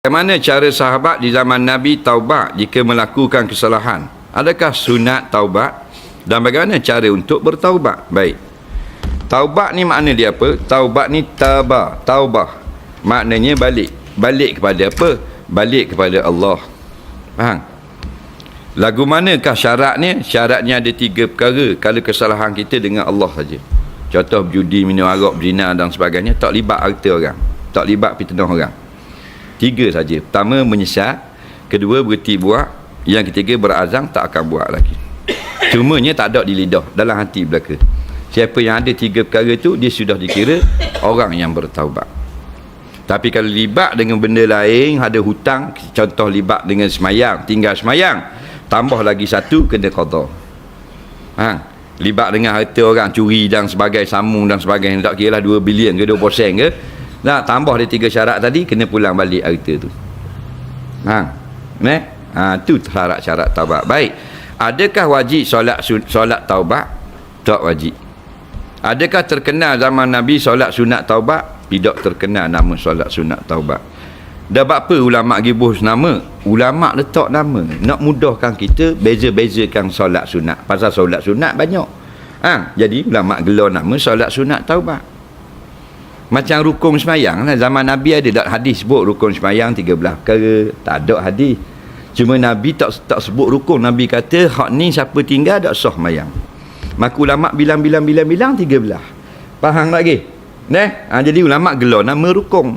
Bagaimana cara sahabat di zaman Nabi taubat jika melakukan kesalahan? Adakah sunat taubat? Dan bagaimana cara untuk bertaubat? Baik. Taubat ni makna dia apa? Taubat ni taubah. Maknanya balik. Balik kepada apa? Balik kepada Allah. Faham? Lagu manakah syaratnya? Syaratnya ada 3 perkara. Kalau kesalahan kita dengan Allah saja. Contoh berjudi, minum arak, berzina dan sebagainya, tak libat harta orang. Tak libat fitnah orang. 3 saja. Pertama, menyesal. Kedua, berhenti buat. Yang ketiga, berazam tak akan buat lagi. Cumanya tak ada di lidah, dalam hati belaka. Siapa yang ada 3 perkara tu, dia sudah dikira orang yang bertaubat. Tapi kalau libat dengan benda lain, ada hutang, contoh libat dengan semayang, tinggal semayang, tambah lagi 1, kena qada. Libat dengan harta orang, curi dan sebagainya, sambung dan sebagainya, tak kira lah 2 bilion ke 20% ke. Nah, tambah dia 3 syarat tadi, kena pulang balik harta tu. Tu syarat-syarat taubat. Baik. Adakah wajib solat taubat? Tak wajib. Adakah terkenal zaman Nabi solat sunat taubat? Tidak terkenal nama solat sunat taubat. Dah apa ulama gibus nama? Ulama letak nama nak mudahkan kita beza-bezakan solat sunat. Pasal solat sunat banyak. Jadi ulama gelar nama solat sunat taubat. Macam rukun semayang lah. Zaman Nabi ada tak hadis sebut rukun semayang 13 perkara? Tak ada hadis. Cuma Nabi tak sebut rukun. Nabi kata hak ni siapa tinggal tak sah semayang. Maka ulama bilang 13. Faham lagi? Jadi ulama gelar nama rukun.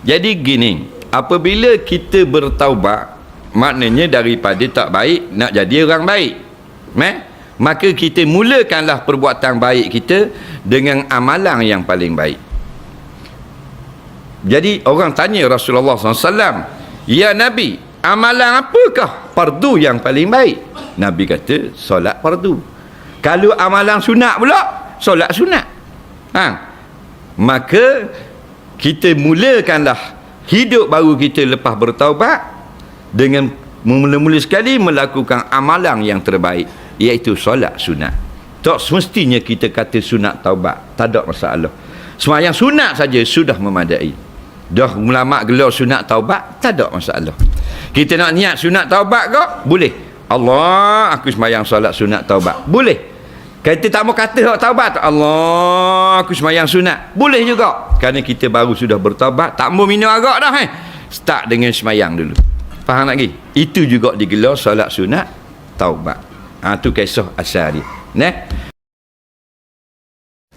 Jadi gini, apabila kita bertaubat, maknanya daripada tak baik nak jadi orang baik. Maka kita mulakanlah perbuatan baik kita dengan amalan yang paling baik. Jadi orang tanya Rasulullah SAW, "Ya Nabi, amalan apakah fardu yang paling baik?" Nabi kata, solat fardu. Kalau amalan sunat pula, solat sunat. Maka kita mulakanlah hidup baru kita lepas bertaubat dengan mula-mula sekali melakukan amalan yang terbaik, iaitu solat sunat. Tak semestinya kita kata sunat taubat, tak ada masalah. Sembahyang sunat saja sudah memadai. Dah ulama gelar sunat taubat, tak ada masalah. Kita nak niat sunat taubat ke? Boleh. Allah, aku sembahyang solat sunat taubat. Boleh. Kita tak mau kata hak taubat, Allah, aku sembahyang sunat. Boleh juga. Kerana kita baru sudah bertaubat, tak mau minum arak dah. Start dengan sembahyang dulu. Faham lagi? Itu juga digelar solat sunat taubat. Tu kisah asal dia.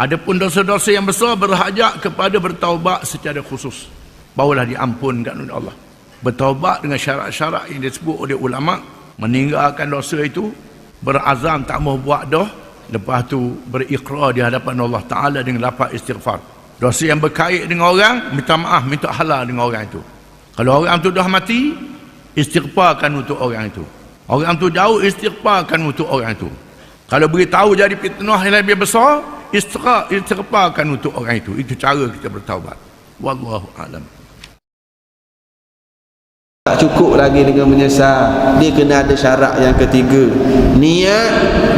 Adapun dosa-dosa yang besar berhajat kepada bertaubat secara khusus, barulah diampunkan oleh Allah. Bertaubat dengan syarat-syarat yang disebut oleh ulama, meninggalkan dosa itu, berazam tak mau buat dah, lepas tu berikrar di hadapan Allah Ta'ala dengan lafaz istighfar. Dosa yang berkait dengan orang, minta maaf, minta halal dengan orang itu. Kalau orang itu dah mati, istighfarkan untuk orang itu. Orang itu jauh, istighfarkan untuk orang itu. Kalau beritahu jadi fitnah yang lebih besar, istighfarkan untuk orang itu. Itu cara kita bertaubat. Wallahu a'lam. Tak cukup lagi dengan menyesal, dia kena ada syarat yang ketiga. Niat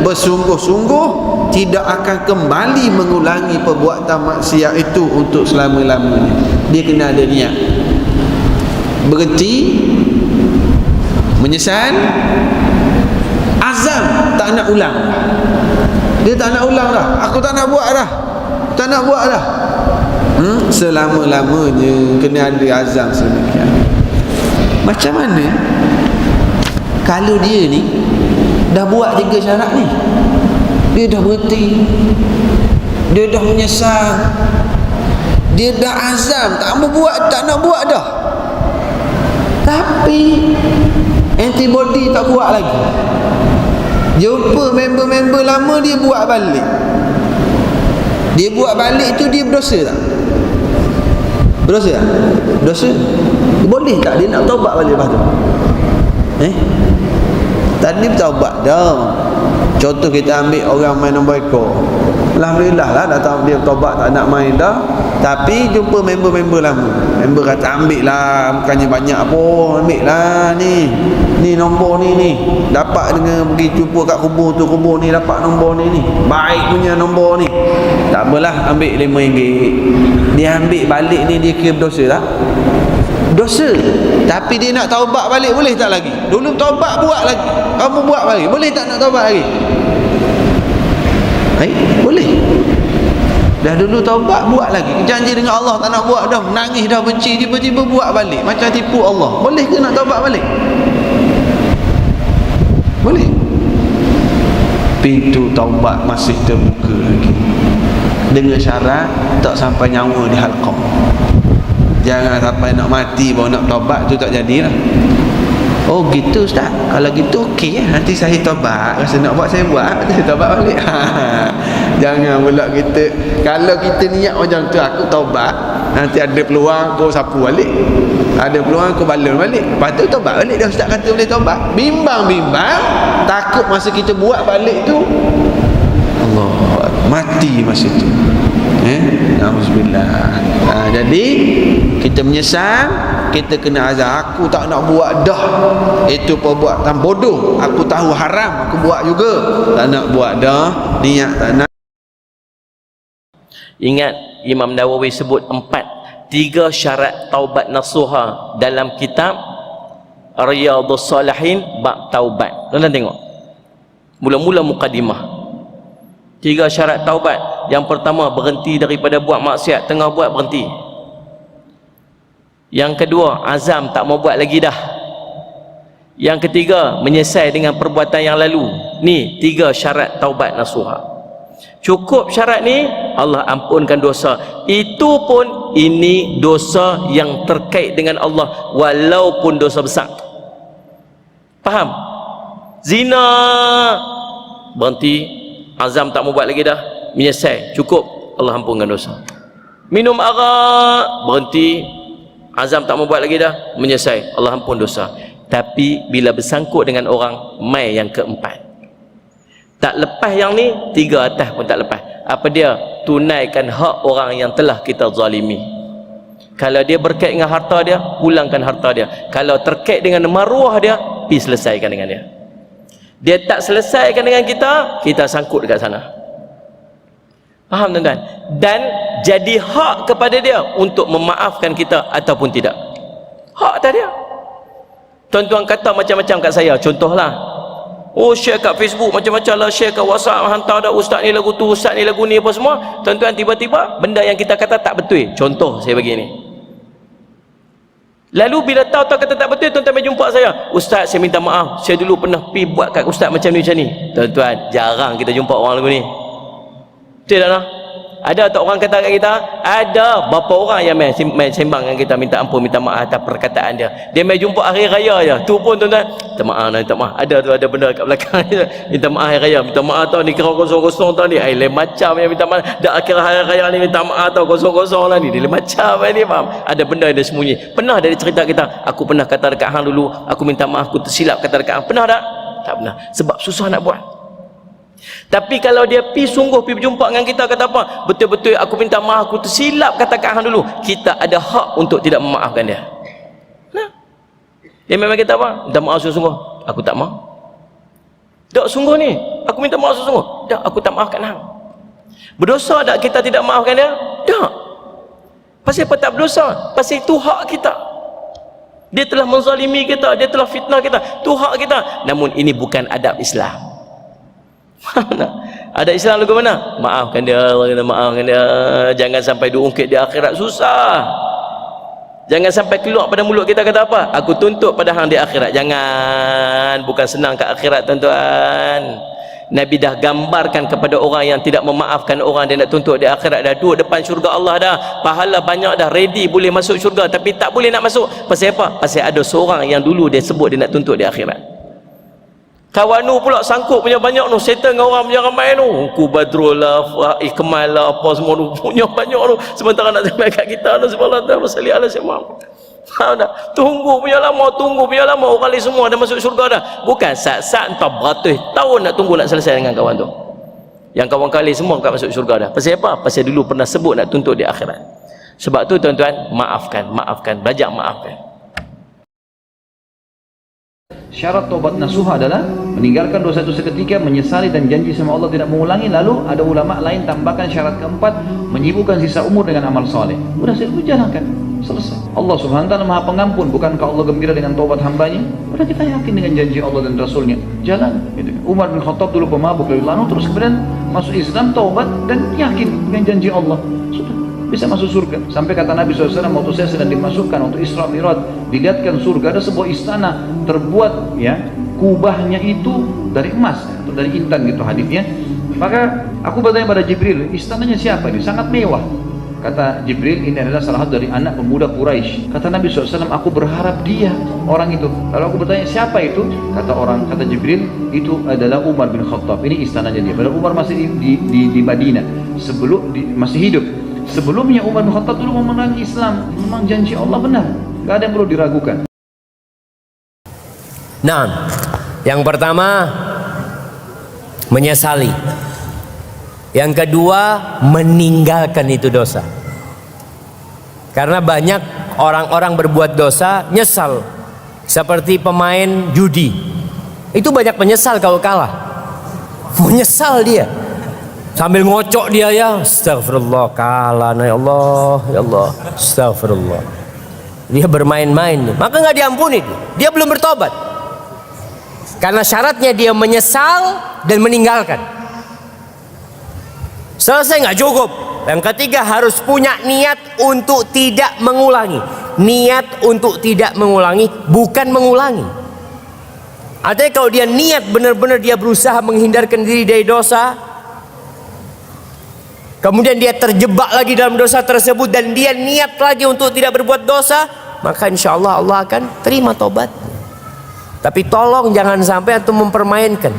bersungguh-sungguh tidak akan kembali mengulangi perbuatan maksiat itu untuk selama-lamanya. Dia kena ada niat. Berhenti, menyesal, azam tak nak ulang. Dia tak nak ulang dah. Aku tak nak buat dah. Tak nak buat dah. Selama-lamanya kena ada azam sedemikian. Macam mana kalau dia ni dah buat 3 syarat ni, dia dah berhenti, dia dah menyesal, dia dah azam tak mau buat, tak nak buat dah, tapi antibody tak buat lagi, jumpa member-member lama, dia buat balik. Dia buat balik tu, dia berdosa tak? Berdosa tak? Berdosa. Boleh tak dia nak taubat balik lepas tu? Tadi bertaubat dah. Contoh kita ambil orang main nombor ekor. Alhamdulillah lah datang dia taubat tak nak main dah. Tapi jumpa member-member lama. Member kata ambil lah, bukannya banyak pun, ambil lah ni. Ni nombor ni. Dapat dengan pergi jumpa kat kubur tu, kubur ni dapat nombor ni. Baik punya nombor ni. Tak apalah, ambil RM5. Dia ambil balik ni, dia kira berdosa tak? Dosa. Tapi dia nak taubat balik, boleh tak lagi? Dulu taubat buat lagi, kamu buat balik, boleh tak nak taubat lagi? Boleh. Dah dulu taubat buat lagi, janji dengan Allah tak nak buat dah, menangis dah, benci, tiba-tiba buat balik macam tipu Allah. Boleh ke nak taubat balik? Boleh. Pintu taubat masih terbuka lagi, dengan syarat tak sampai nyawa di halqah. Jangan sampai nak mati baru nak taubat, tu tak jadilah. Oh gitu Ustaz, kalau gitu okey ya, nanti saya taubat, rasa nak buat saya buat, saya taubat balik. Jangan pula kita, kalau kita niat macam tu, aku taubat, nanti ada peluang kau sapu balik, ada peluang kau balon balik, lepas tu taubat balik dah. Ustaz kata boleh taubat, bimbang-bimbang, takut masa kita buat balik tu Allah mati masa tu. Alhamdulillah. Jadi kita menyesal, kita kena azab. Aku tak nak buat dah, itu perbuatan bodoh, aku tahu haram, aku buat juga, tak nak buat dah, niat tak nak. Ingat Imam Nawawi sebut 3 syarat taubat nasuha dalam kitab Riyadhus Salihin bab taubat. Tuan-tuan tengok, mula-mula mukadimah, 3 syarat taubat. Yang pertama, berhenti daripada buat maksiat, tengah buat berhenti. Yang kedua, azam tak mau buat lagi dah. Yang ketiga, menyesal dengan perbuatan yang lalu. Ni 3 syarat taubat nasuha. Cukup syarat ni, Allah ampunkan dosa. Itu pun ini dosa yang terkait dengan Allah, walaupun dosa besar. Faham? Zina, berhenti, azam tak mau buat lagi dah, menyesal, cukup, Allah ampunkan dosa. Minum arak, berhenti, azam tak mau buat lagi dah, menyesal, Allah ampun dosa. Tapi bila bersangkut dengan orang, mai yang keempat, tak lepas yang ni, 3 atas pun tak lepas. Apa dia? Tunaikan hak orang yang telah kita zalimi. Kalau dia berkait dengan harta dia, pulangkan harta dia. Kalau terkait dengan maruah dia, pergi selesaikan dengan dia. Dia tak selesaikan dengan kita, kita sangkut dekat sana. Faham tuan-tuan? Dan jadi hak kepada dia untuk memaafkan kita ataupun tidak. Hak atas dia. Tuan-tuan kata macam-macam kat saya, contohlah, oh share kat Facebook macam-macam lah, share kat WhatsApp, hantar dah ustaz ni lagu tu, ustaz ni lagu ni, apa semua. Tuan-tuan, tiba-tiba benda yang kita kata tak betul. Contoh saya bagi ni. Lalu bila tahu kata tak betul, tuan-tuan jumpa saya, ustaz saya minta maaf, saya dulu pernah pergi buat kat ustaz macam ni. Tuan-tuan, jarang kita jumpa orang lagu ni. Betul tak? Ada tak orang kata kat kita? Ada. Berapa orang yang main sembang dengan kita, minta ampun, minta maaf atas perkataan dia. Dia main jumpa hari raya je, tu pun tuan-tuan, minta maaf, minta maaf. Ada tu, ada benda kat belakang minta maaf hari raya, minta maaf tau ni, kira kosong-kosong tau ni, lain macam yang minta maaf. Dah akhir hari raya ni minta maaf tau, kosong-kosong lah ni, dia lain macam ni, faham? Ada benda yang dia sembunyi. Pernah dia cerita kita, aku pernah kata dekat hang dulu, aku minta maaf, aku tersilap kata dekat hang. Pernah tak? Tak pernah, sebab susah nak buat. Tapi kalau dia sungguh berjumpa dengan kita, kata apa? Betul-betul aku minta maaf, aku tersilap kata kat hang dulu, kita ada hak untuk tidak memaafkan dia. Nah, dia memang kata apa? Minta maaf sungguh-sungguh, aku tak maaf. Tak sungguh ni, aku minta maaf sungguh, tak, aku tak maafkan hang. Berdosa tak kita tidak maafkan dia? Tak. Pasal apa tak berdosa? Pasal itu hak kita. Dia telah menzalimi kita, dia telah fitnah kita, itu hak kita. Namun ini bukan adab Islam. Ada Islam lagu mana? Maafkan dia, maafkan dia. Jangan sampai diungkit di akhirat, susah. Jangan sampai keluar pada mulut kita kata apa? Aku tuntut pada hang di akhirat. Jangan, bukan senang kat akhirat tuan-tuan. Nabi dah gambarkan kepada orang yang tidak memaafkan orang, dia nak tuntut di akhirat, dah duduk depan syurga Allah dah, pahala banyak dah, ready boleh masuk syurga, tapi tak boleh nak masuk. Pasal apa? Pasal ada seorang yang dulu dia sebut dia nak tuntut di akhirat. Kawan tu pula sangkut punya banyak tu, settle dengan orang punya ramai tu, ku Badrul lah, Ikmal lah, apa semua tu, punya banyak tu, sementara nak sampai kat kita tu, subhanallah, masalah Allah semua. Tunggu punya lama, orang lain semua dah masuk syurga dah. Bukan saat-saat entah beratus tahun nak tunggu nak selesai dengan kawan tu. Yang kawan kali semua kat masuk syurga dah. Pasal apa? Pasal dulu pernah sebut nak tuntut di akhirat. Sebab tu tuan-tuan, maafkan, belajar maafkan. Syarat taubat nasuha adalah meninggalkan dosa itu seketika, menyesali dan janji sama Allah tidak mengulangi. Lalu ada ulama lain tambahkan syarat keempat, menyibukkan sisa umur dengan amal soleh. Udah itu jalankan, selesai. Allah subhanahu wa ta'ala maha pengampun. Bukankah Allah gembira dengan taubat hambanya? Udah kita yakin dengan janji Allah dan Rasulnya, jalan gitu. Umar bin Khattab dulu pemabuk, terus kemudian masuk Islam, taubat dan yakin dengan janji Allah, sudah bisa masuk surga. Sampai kata Nabi SAW, waktu saya sedang dimasukkan untuk Isra Mi'raj, dilihatkan surga, ada sebuah istana terbuat ya, kubahnya itu dari emas atau dari intan gitu hadisnya. Maka aku bertanya pada Jibril, istananya siapa ini? Sangat mewah. Kata Jibril, ini adalah salah satu dari anak pemuda Quraisy. Kata Nabi SAW, aku berharap dia orang itu. Lalu aku bertanya, siapa itu? Kata Jibril, itu adalah Umar bin Khattab. Ini istananya dia. Padahal Umar masih di Madinah, masih hidup. Sebelumnya Umar bin Khattab dulu memenangi Islam. Memang janji Allah benar, gak ada yang perlu diragukan. Nah, yang pertama menyesali. Yang kedua meninggalkan itu dosa. Karena banyak orang-orang berbuat dosa nyesal. Seperti pemain judi. Itu banyak menyesal kalau kalah. Menyesal dia. Sambil ngocok dia ya, astagfirullah, kalah, ya Allah, ya Allah, astagfirullah. Dia bermain-main, maka nggak diampuni. Dia belum bertobat. Karena syaratnya dia menyesal dan meninggalkan. Selesai nggak cukup. Yang ketiga harus punya niat untuk tidak mengulangi. Niat untuk tidak mengulangi, bukan mengulangi. Artinya kalau dia niat benar-benar dia berusaha menghindarkan diri dari dosa, kemudian dia terjebak lagi dalam dosa tersebut dan dia niat lagi untuk tidak berbuat dosa, maka insya Allah Allah akan terima tobat. Tapi tolong jangan sampai antum mempermainkan.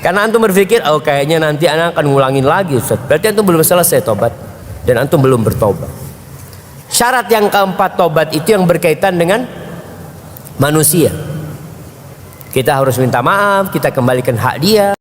Karena antum berpikir, oh kayaknya nanti anak akan ngulangin lagi Ustaz. Berarti antum belum selesai tobat dan antum belum bertobat. Syarat yang keempat tobat itu yang berkaitan dengan manusia. Kita harus minta maaf, kita kembalikan hak dia.